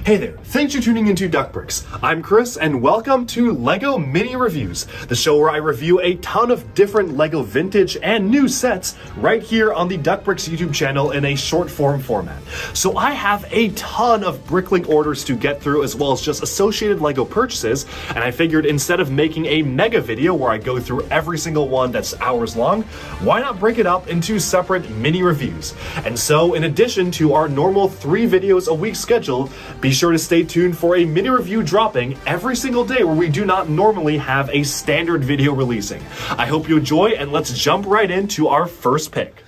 Hey there, thanks for tuning into Duckbricks. I'm Chris, and welcome to LEGO Mini Reviews, the show where I review a ton of different LEGO vintage and new sets right here on the Duckbricks YouTube channel in a short form format. So I have a ton of Bricklink orders to get through, as well as just associated LEGO purchases, and I figured instead of making a mega video where I go through every single one that's hours long, why not break it up into separate mini reviews? And so in addition to our normal 3 videos a week schedule, be sure to stay tuned for a mini review dropping every single day where we do not normally have a standard video releasing. I hope you enjoy, and let's jump right into our first pick.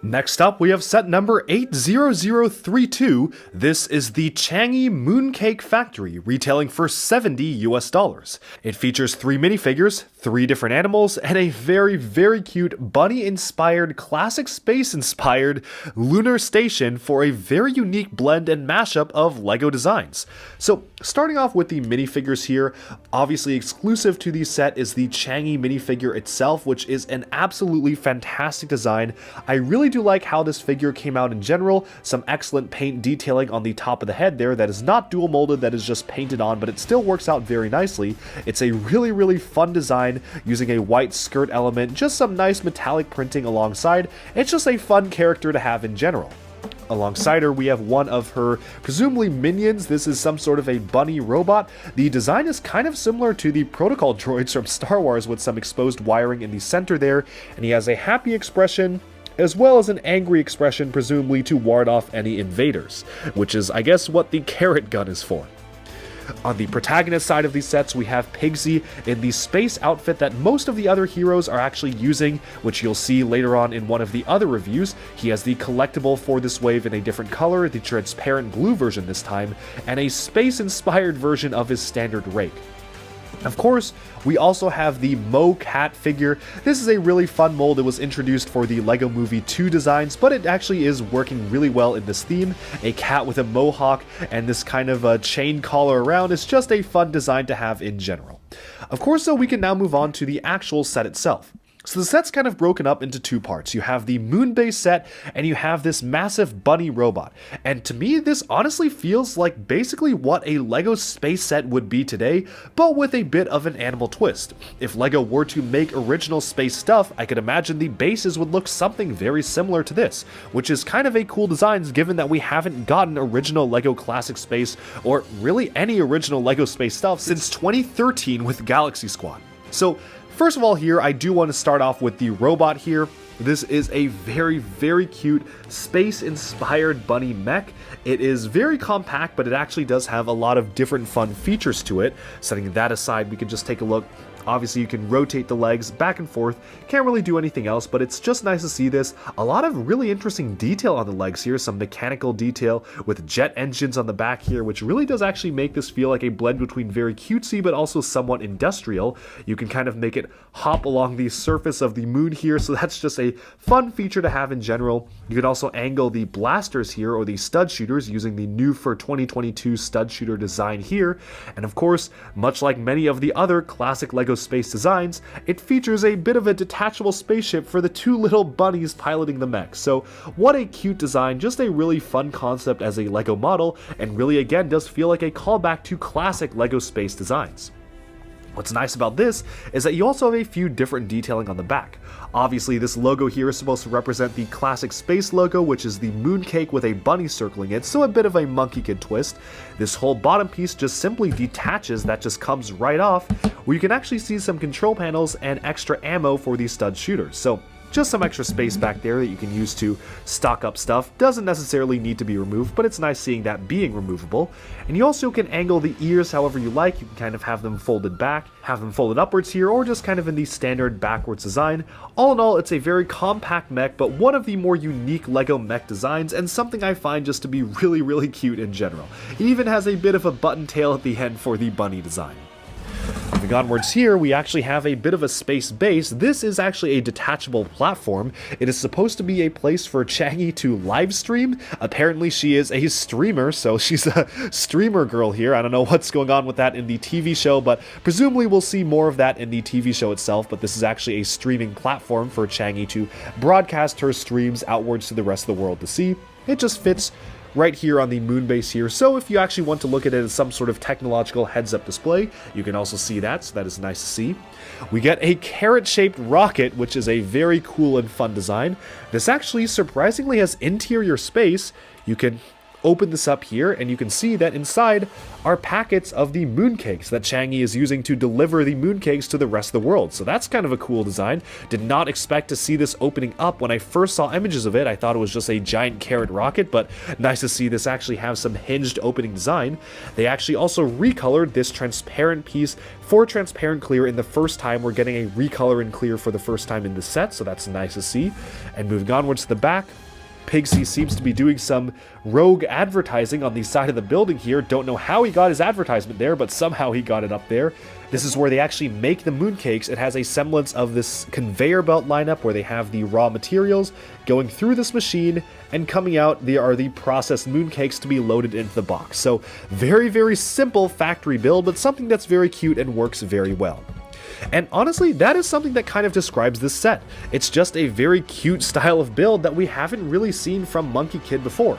Next up, we have set number 80032. This is the Chang'e Mooncake Factory, retailing for $70 US. It features 3 minifigures, 3 different animals, and a very cute bunny-inspired, classic space-inspired lunar station for a very unique blend and mashup of LEGO designs. So, starting off with the minifigures here, obviously exclusive to the set is the Chang'e minifigure itself, which is an absolutely fantastic design. I really do like how this figure came out in general. Some excellent paint detailing on the top of the head there that is not dual molded, that is just painted on, but it still works out very nicely. It's a really fun design using a white skirt element, just some nice metallic printing alongside. It's just a fun character to have in general. Alongside her, we have one of her presumably minions. This is some sort of a bunny robot. The design is kind of similar to the protocol droids from Star Wars, with some exposed wiring in the center there, and he has a happy expression as well as an angry expression, presumably to ward off any invaders, which is, I guess, what the carrot gun is for. On the protagonist side of these sets, we have Pigsy in the space outfit that most of the other heroes are actually using, which you'll see later on in one of the other reviews. He has the collectible for this wave in a different color, the transparent blue version this time, and a space-inspired version of his standard rake. Of course, we also have the Mo Cat figure. This is a really fun mold. It was introduced for the LEGO Movie 2 designs, but it actually is working really well in this theme. A cat with a mohawk and this kind of a chain collar around is just a fun design to have in general. Of course, though, we can now move on to the actual set itself. So the set's kind of broken up into 2 parts. You have the moon base set, and you have this massive bunny robot. And to me, this honestly feels like basically what a LEGO space set would be today, but with a bit of an animal twist. If LEGO were to make original space stuff, I could imagine the bases would look something very similar to this, which is kind of a cool design given that we haven't gotten original LEGO Classic Space, or really any original LEGO space stuff, since 2013 with Galaxy Squad. So, first of all here, I do want to start off with the robot here. This is a very cute space-inspired bunny mech. It is very compact, but it actually does have a lot of different fun features to it. Setting that aside, we can just take a look. Obviously, you can rotate the legs back and forth. Can't really do anything else, but it's just nice to see this. A lot of really interesting detail on the legs here. Some mechanical detail with jet engines on the back here, which really does actually make this feel like a blend between very cutesy but also somewhat industrial. You can kind of make it hop along the surface of the moon here, so that's just a fun feature to have in general. You can also angle the blasters here, or the stud shooters, using the new for 2022 stud shooter design here. And of course, much like many of the other classic LEGO space designs, it features a bit of a detachable spaceship for the 2 little bunnies piloting the mech. So what a cute design, just a really fun concept as a LEGO model, and really again does feel like a callback to classic LEGO space designs. What's nice about this is that you also have a few different detailing on the back. Obviously, this logo here is supposed to represent the classic space logo, which is the mooncake with a bunny circling it, so a bit of a Monkie Kid twist. This whole bottom piece just simply detaches, that just comes right off, where you can actually see some control panels and extra ammo for these stud shooters. So just some extra space back there that you can use to stock up stuff. Doesn't necessarily need to be removed, but it's nice seeing that being removable. And you also can angle the ears however you like. You can kind of have them folded back, have them folded upwards here, or just kind of in the standard backwards design. All in all, it's a very compact mech, but one of the more unique LEGO mech designs, and something I find just to be really cute in general. It even has a bit of a button tail at the end for the bunny design. Moving onwards here, we actually have a bit of a space base. This is actually a detachable platform. It is supposed to be a place for Chang'e to live stream. Apparently she is a streamer, so she's a streamer girl here. I don't know what's going on with that in the TV show, but presumably we'll see more of that in the TV show itself. But this is actually a streaming platform for Chang'e to broadcast her streams outwards to the rest of the world to see. It just fits right here on the moon base here. So if you actually want to look at it as some sort of technological heads-up display, you can also see that, so that is nice to see. We get a carrot-shaped rocket, which is a very cool and fun design. This actually surprisingly has interior space. You can open this up here, and you can see that inside are packets of the mooncakes that Chang'e is using to deliver the mooncakes to the rest of the world. So that's kind of a cool design. Did not expect to see this opening up. When I first saw images of it, I thought it was just a giant carrot rocket, but nice to see this actually have some hinged opening design. They actually also recolored this transparent piece for transparent clear in the first time. We're getting a recolor in clear for the first time in the set, so that's nice to see. And moving onwards to the back, Pigsy seems to be doing some rogue advertising on the side of the building here. Don't know how he got his advertisement there, but somehow he got it up there. This is where they actually make the mooncakes. It has a semblance of this conveyor belt lineup where they have the raw materials going through this machine, and coming out, they are the processed mooncakes to be loaded into the box. So very, very simple factory build, but something that's very cute and works very well. And honestly, that is something that kind of describes this set. It's just a very cute style of build that we haven't really seen from Monkie Kid before.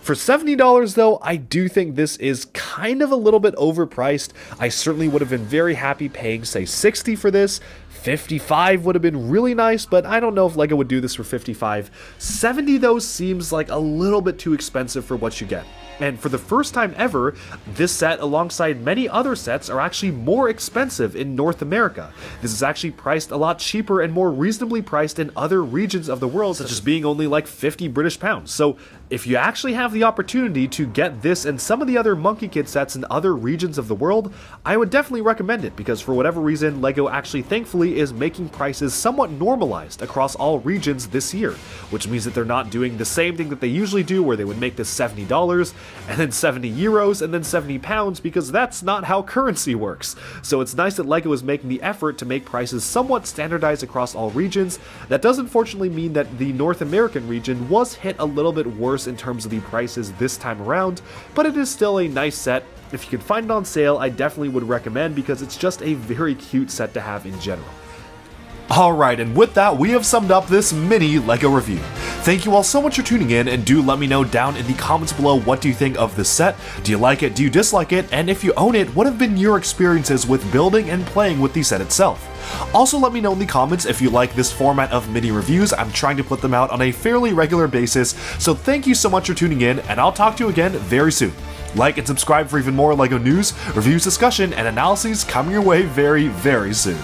For $70 though, I do think this is kind of a little bit overpriced. I certainly would have been very happy paying, say, $60 for this. $55 would have been really nice, but I don't know if LEGO would do this for $55. $70 though seems like a little bit too expensive for what you get. And for the first time ever, this set, alongside many other sets, are actually more expensive in North America. This is actually priced a lot cheaper and more reasonably priced in other regions of the world, such as being only like 50 British pounds. So if you actually have the opportunity to get this and some of the other Monkie Kid sets in other regions of the world, I would definitely recommend it, because for whatever reason, LEGO actually thankfully is making prices somewhat normalized across all regions this year, which means that they're not doing the same thing that they usually do, where they would make this $70 and then 70 euros and then 70 pounds, because that's not how currency works. So it's nice that LEGO is making the effort to make prices somewhat standardized across all regions. That does unfortunately mean that the North American region was hit a little bit worse in terms of the prices this time around, but it is still a nice set. If you can find it on sale, I definitely would recommend, because it's just a very cute set to have in general. Alright, and with that, we have summed up this mini LEGO review. Thank you all so much for tuning in, and do let me know down in the comments below, what do you think of this set? Do you like it? Do you dislike it? And if you own it, what have been your experiences with building and playing with the set itself? Also, let me know in the comments if you like this format of mini reviews. I'm trying to put them out on a fairly regular basis, so thank you so much for tuning in, and I'll talk to you again very soon. Like and subscribe for even more LEGO news, reviews, discussion, and analyses coming your way very, very soon.